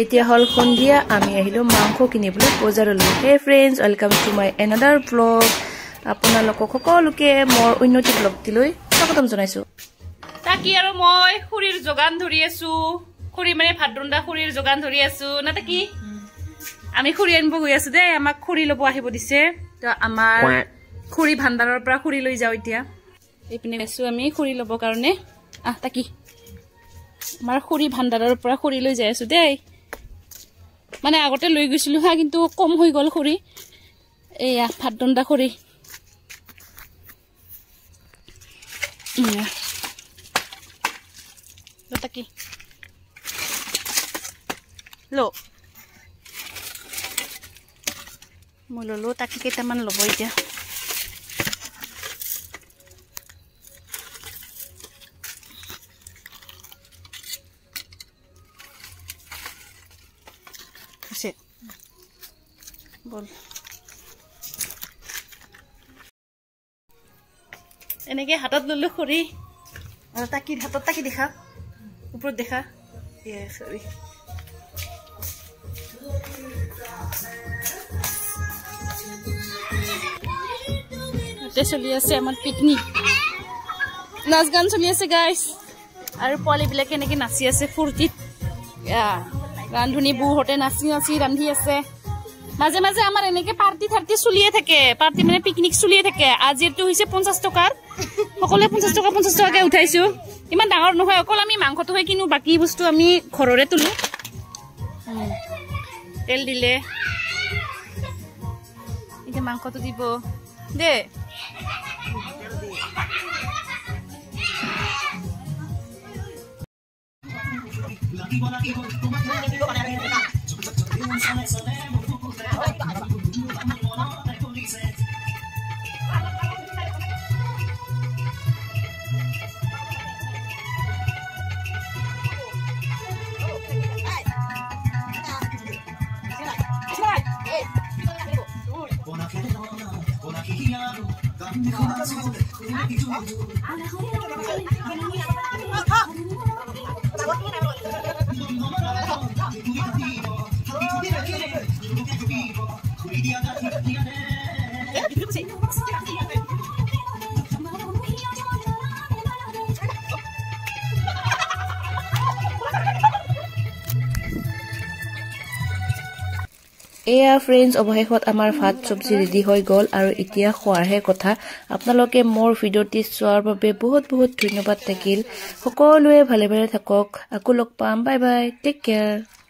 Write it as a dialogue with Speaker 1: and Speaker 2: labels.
Speaker 1: এতিয়া হল সন্ধিয়া আমি আহিলো মাংস কিনিবলৈ বজাৰলৈ hey friends welcome to my another blog আপোনালোকক সকলোকে মোৰ উন্নতি ব্লগটিলৈ স্বাগতম জনাইছো
Speaker 2: তাকি আৰু মই খুৰীৰ যোগান ধৰি আছো খুৰী মানে ভাত ৰন্ধা খুৰীৰ যোগান ধৰি আছো না তাকি আমি খুৰী আনিব গৈ আছো দে আমাক খুৰী লব আহিব দিছে তো আমাৰ খুৰী ভান্ডাৰৰ পৰা খুৰী লৈ যাও এতিয়া এইপিনে আছো আমি খুৰী লব কাৰণে তাকি আমাৰ খুৰী ভান্ডাৰৰ পৰা খুৰী লৈ যাই আছো দেই মানে আগতে লৈ গৈছিলো হা কিন্তু কম হৈ গল খুৰী এয়া ভাত ৰন্ধা খুৰী তাকি লো মই ললো তাকি কেইটামান ল'ব এতিয়া বল এনেকে হাতত ললো খুৰী আৰু তাকিৰ হাতত তাকি দেখা ওপৰত দেখা সৰি চলি আছে আমাৰ পিকনিক নাচ গান চলি আছে গাইজ আৰু পোৱালীবিলাকে এনেকে নাচি আছে ফূৰ্তিত ৰান্ধনী বৌহঁতে নাচি নাচি ৰান্ধি আছে মাজে মাজে আমাৰ এনেকে পাৰ্টি থাৰ্টি চলিয়ে থাকে পাৰ্টি মানে পিকনিক চলিয়ে থাকে আজিৰটো হৈছে 50 টকাৰ সকলোৱে 50 টকাকে উঠাইছো ইমান ডাঙৰ নহয় অকল আমি মাংসটোহে কিনো বাকি বস্তু আমি ঘৰৰে তুলো তেল দিলে এতিয়া মাংসটো দিব দে
Speaker 1: এয়া ফ্ৰেন্ডস অৱশেষত আমাৰ ভাত চব্জি ৰেডি হৈ গল আৰু এতিয়া খোৱাৰহে কথা আপোনালোকে মোৰ ভিডিঅ'টি চোৱাৰ বাবে বহুত বহুত ধন্যবাদ থাকিল সকলোৱে ভালে ভালে থাকক আকৌ লগ পাম বাই বাই টেক কেয়াৰ